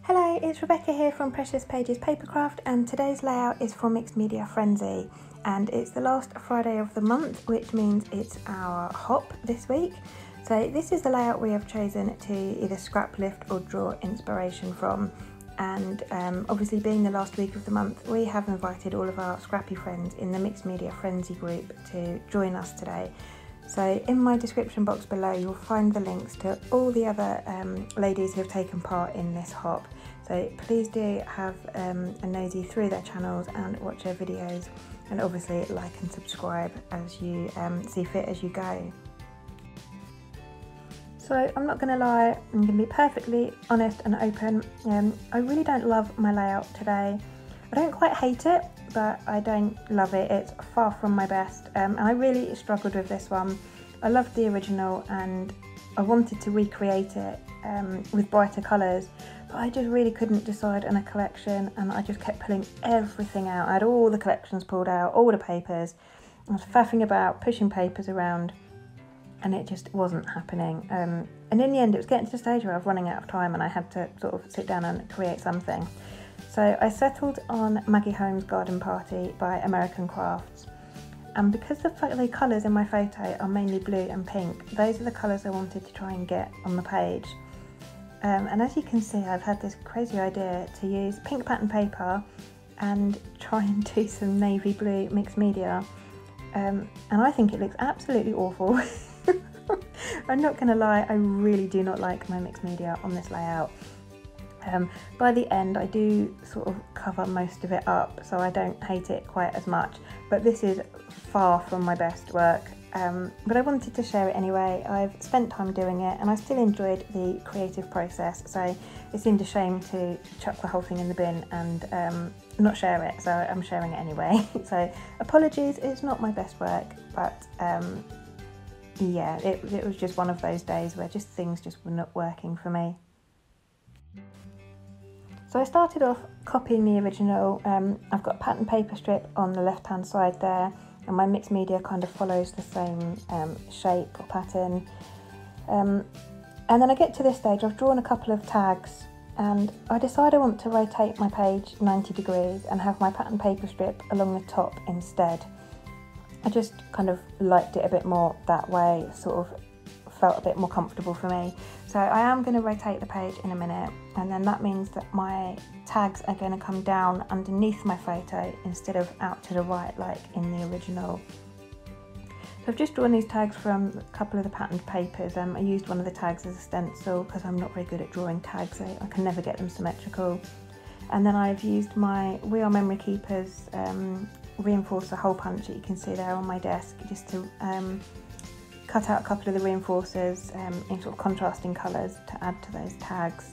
Hello, it's Rebecca here from Precious Pages Papercraft, and today's layout is for Mixed Media Frenzy, and it's the last Friday of the month, which means it's our hop this week. So this is the layout we have chosen to either scraplift or draw inspiration from, and obviously being the last week of the month, we have invited all of our scrappy friends in the Mixed Media Frenzy group to join us today. So in my description box below you'll find the links to all the other ladies who have taken part in this hop. So please do have a nosy through their channels and watch their videos, and obviously like and subscribe as you see fit as you go. So I'm not going to lie, I'm going to be perfectly honest and open. I really don't love my layout today. I don't quite hate it, but I don't love it. It's far from my best, and I really struggled with this one. I loved the original and I wanted to recreate it with brighter colours, but I just really couldn't decide on a collection, and I just kept pulling everything out. I had all the collections pulled out, all the papers. I was faffing about, pushing papers around, and it just wasn't happening. And in the end it was getting to the stage where I was running out of time and I had to sort of sit down and create something. So I settled on Maggie Holmes' Garden Party by American Crafts, and because the colours in my photo are mainly blue and pink, those are the colours I wanted to try and get on the page. And as you can see, I've had this crazy idea to use pink pattern paper and try and do some navy blue mixed media, and I think it looks absolutely awful. I'm not going to lie, I really do not like my mixed media on this layout. By the end I do sort of cover most of it up, so I don't hate it quite as much, but this is far from my best work. But I wanted to share it anyway. I've spent time doing it and I still enjoyed the creative process, so it seemed a shame to chuck the whole thing in the bin and not share it, so I'm sharing it anyway. So apologies, it's not my best work, but yeah, it was just one of those days where just things just were not working for me. So I started off copying the original. I've got a pattern paper strip on the left hand side there, and my mixed media kind of follows the same shape or pattern. And then I get to this stage, I've drawn a couple of tags, and I decide I want to rotate my page 90 degrees and have my pattern paper strip along the top instead. I just kind of liked it a bit more that way, sort of felt a bit more comfortable for me. So I am going to rotate the page in a minute, and then that means that my tags are going to come down underneath my photo instead of out to the right like in the original. So I've just drawn these tags from a couple of the patterned papers. I used one of the tags as a stencil because I'm not very good at drawing tags, so I can never get them symmetrical. And then I've used my We Are Memory Keepers reinforcer hole punch that you can see there on my desk, just to cut out a couple of the reinforcers in sort of contrasting colours to add to those tags.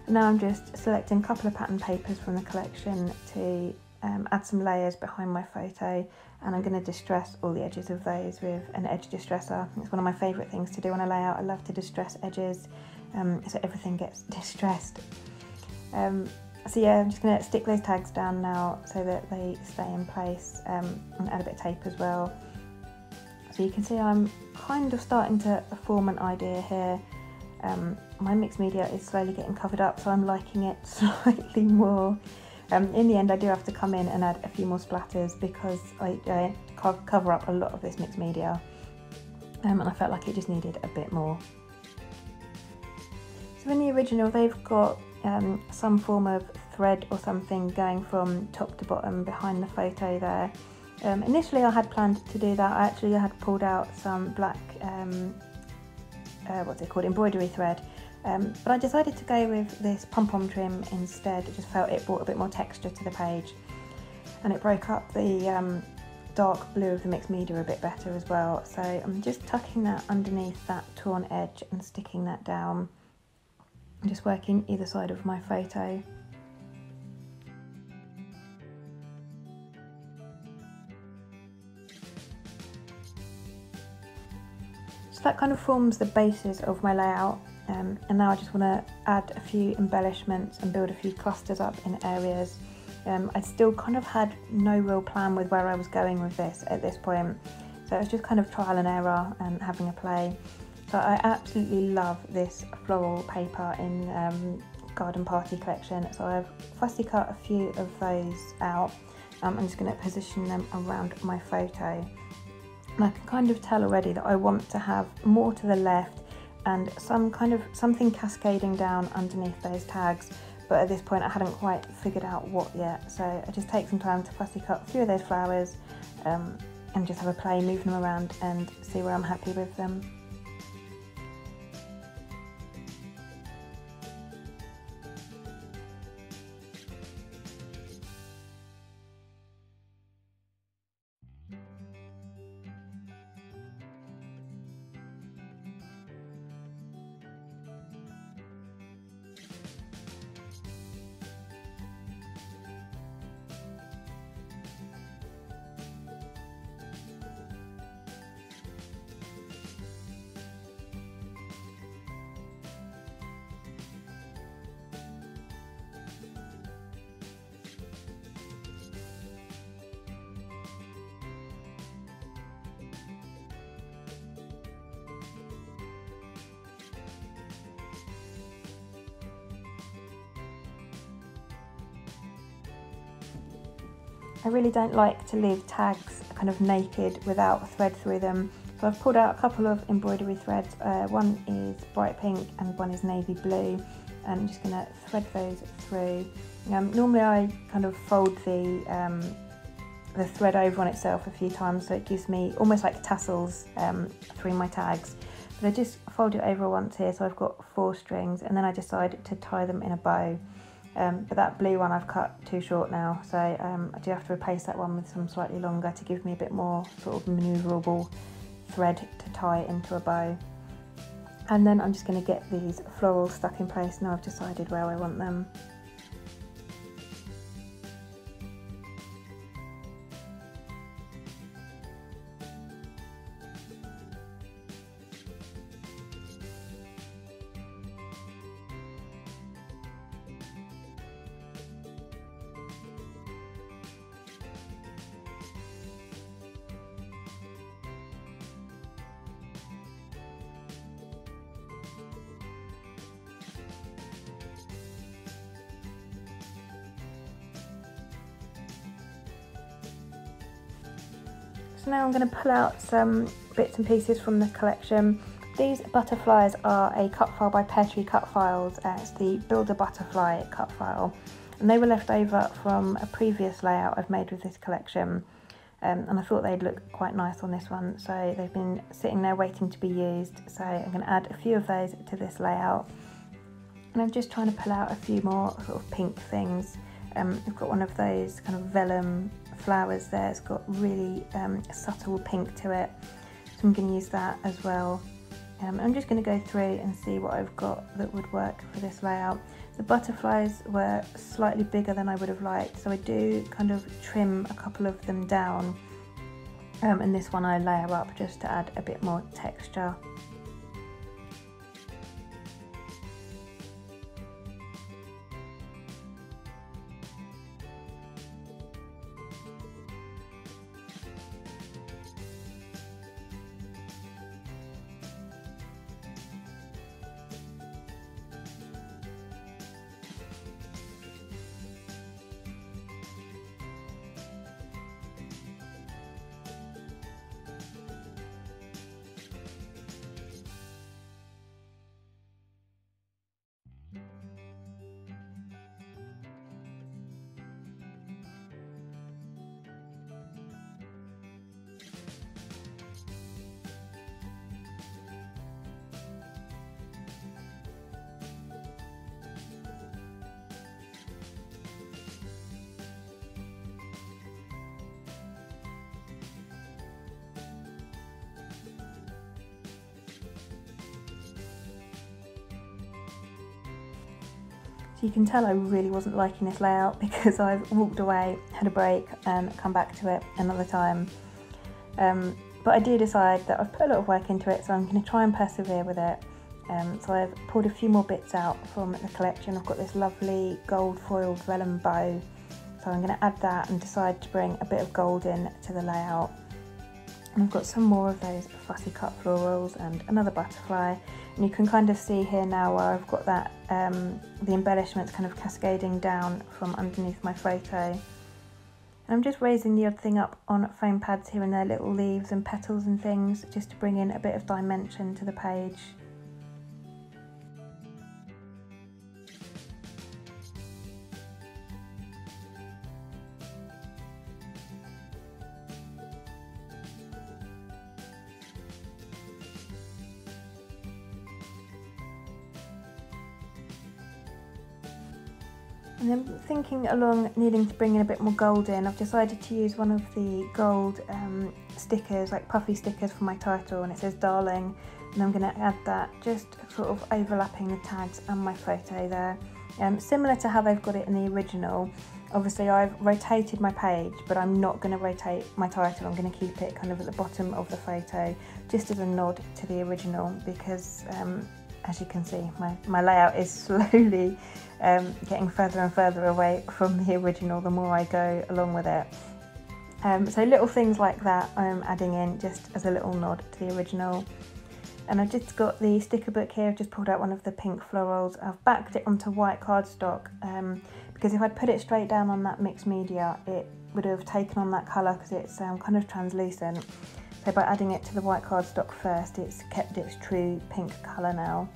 And now I'm just selecting a couple of pattern papers from the collection to add some layers behind my photo, and I'm going to distress all the edges of those with an edge distressor. It's one of my favourite things to do on a layout. I love to distress edges so everything gets distressed. So yeah, I'm just going to stick those tags down now so that they stay in place, and add a bit of tape as well. So you can see I'm kind of starting to form an idea here. My mixed media is slowly getting covered up, so I'm liking it slightly more. In the end I do have to come in and add a few more splatters because I cover up a lot of this mixed media, and I felt like it just needed a bit more. So in the original they've got some form of thread or something going from top to bottom behind the photo there. Initially I had planned to do that. I actually had pulled out some black, what's it called, embroidery thread, but I decided to go with this pom-pom trim instead. It just felt it brought a bit more texture to the page, and it broke up the dark blue of the mixed media a bit better as well. So I'm just tucking that underneath that torn edge and sticking that down. I'm just working either side of my photo. So that kind of forms the basis of my layout, and now I just want to add a few embellishments and build a few clusters up in areas. I still kind of had no real plan with where I was going with this at this point, so it was just kind of trial and error and having a play. So I absolutely love this floral paper in garden party collection. So I've fussy cut a few of those out. I'm just going to position them around my photo. And I can kind of tell already that I want to have more to the left and something cascading down underneath those tags. But at this point I hadn't quite figured out what yet. So I just take some time to fussy cut a few of those flowers and just have a play, moving them around and see where I'm happy with them. I really don't like to leave tags kind of naked without a thread through them. So I've pulled out a couple of embroidery threads. One is bright pink and one is navy blue. And I'm just going to thread those through. Normally I kind of fold the thread over on itself a few times, so it gives me almost like tassels through my tags. But I just fold it over once here, so I've got 4 strings, and then I decide to tie them in a bow. But that blue one I've cut too short now, so I do have to replace that one with some slightly longer to give me a bit more sort of manoeuvrable thread to tie into a bow. And then I'm just going to get these florals stuck in place now I've decided where I want them. So now I'm going to pull out some bits and pieces from the collection. These butterflies are a cut file by Pear Tree Cut Files. It's the Builder Butterfly cut file, and they were left over from a previous layout I've made with this collection, and I thought they'd look quite nice on this one, so they've been sitting there waiting to be used. So I'm going to add a few of those to this layout, and I'm just trying to pull out a few more sort of pink things. I've got one of those kind of vellum flowers there. It's got really subtle pink to it, so I'm going to use that as well. I'm just going to go through and see what I've got that would work for this layout. The butterflies were slightly bigger than I would have liked, so I do kind of trim a couple of them down, and this one I layer up just to add a bit more texture. So you can tell I really wasn't liking this layout because I've walked away, had a break and come back to it another time. But I do decide that I've put a lot of work into it, so I'm going to try and persevere with it. So I've pulled a few more bits out from the collection. I've got this lovely gold foiled vellum bow, so I'm going to add that and decide to bring a bit of gold in to the layout. And I've got some more of those fussy cut florals and another butterfly. And you can kind of see here now where I've got that, the embellishments kind of cascading down from underneath my photo. And I'm just raising the odd thing up on foam pads here and there, little leaves and petals and things, just to bring in a bit of dimension to the page. And then thinking along needing to bring in a bit more gold in, I've decided to use one of the gold stickers, like puffy stickers for my title, and it says darling, and I'm going to add that just sort of overlapping the tags and my photo there. Similar to how they've got it in the original. Obviously I've rotated my page, but I'm not going to rotate my title. I'm going to keep it kind of at the bottom of the photo, just as a nod to the original, because as you can see, my layout is slowly getting further and further away from the original the more I go along with it. So little things like that I'm adding in just as a little nod to the original. And I've just got the sticker book here. I've just pulled out one of the pink florals. I've backed it onto white cardstock because if I'd put it straight down on that mixed media, it would have taken on that colour because it's kind of translucent. So by adding it to the white cardstock first, it's kept its true pink colour now.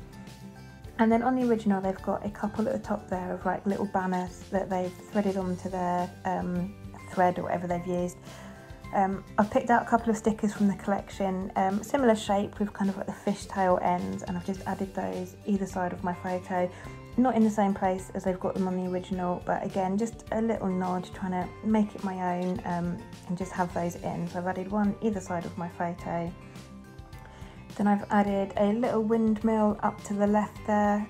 And then on the original, they've got a couple at the top there of like little banners that they've threaded onto their thread or whatever they've used. I've picked out a couple of stickers from the collection, similar shape with kind of like the fishtail ends, and I've just added those either side of my photo. Not in the same place as they've got them on the original, but again, just a little nod, trying to make it my own and just have those in. So I've added one either side of my photo. Then I've added a little windmill up to the left there,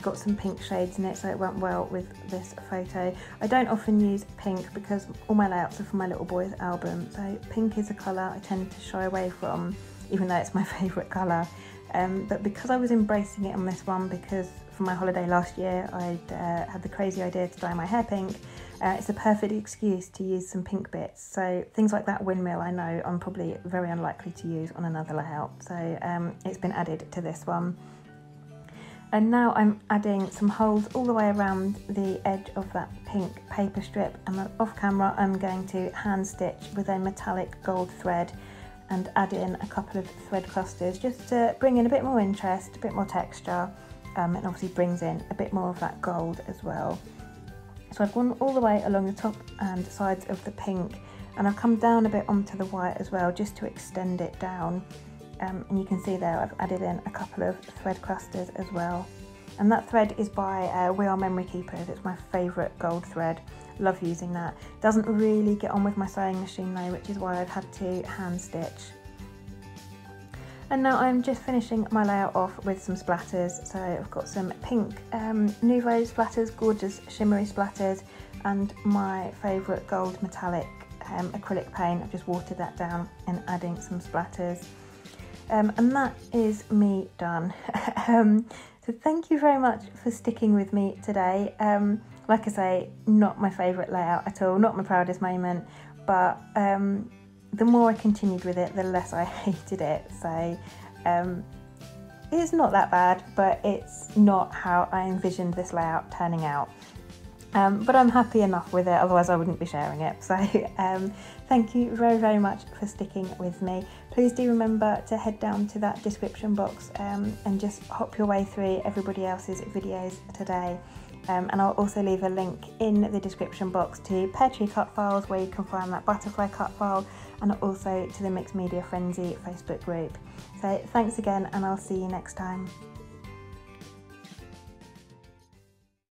got some pink shades in it so it went well with this photo. I don't often use pink because all my layouts are for my little boy's album, so pink is a colour I tend to shy away from, even though it's my favourite colour. But because I was embracing it on this one, because for my holiday last year I'd had the crazy idea to dye my hair pink, it's a perfect excuse to use some pink bits. So things like that windmill I know I'm probably very unlikely to use on another layout, so it's been added to this one. And now I'm adding some holes all the way around the edge of that pink paper strip, and off camera I'm going to hand stitch with a metallic gold thread and add in a couple of thread clusters just to bring in a bit more interest, a bit more texture, and obviously brings in a bit more of that gold as well. So I've gone all the way along the top and sides of the pink, and I've come down a bit onto the white as well just to extend it down. And you can see there I've added in a couple of thread clusters as well. And that thread is by We Are Memory Keepers. It's my favourite gold thread. Love using that. Doesn't really get on with my sewing machine though, which is why I've had to hand stitch. And now I'm just finishing my layout off with some splatters. So I've got some pink Nouveau splatters, gorgeous shimmery splatters, and my favourite gold metallic acrylic paint. I've just watered that down and adding some splatters. And that is me done. So thank you very much for sticking with me today. Like I say, not my favourite layout at all, not my proudest moment, but the more I continued with it, the less I hated it. So it's not that bad, but it's not how I envisioned this layout turning out. But I'm happy enough with it, otherwise I wouldn't be sharing it. So thank you very, very much for sticking with me. Please do remember to head down to that description box and just hop your way through everybody else's videos today. And I'll also leave a link in the description box to Pear Tree cut files, where you can find that butterfly cut file, and also to the Mixed Media Frenzy Facebook group. So thanks again, and I'll see you next time.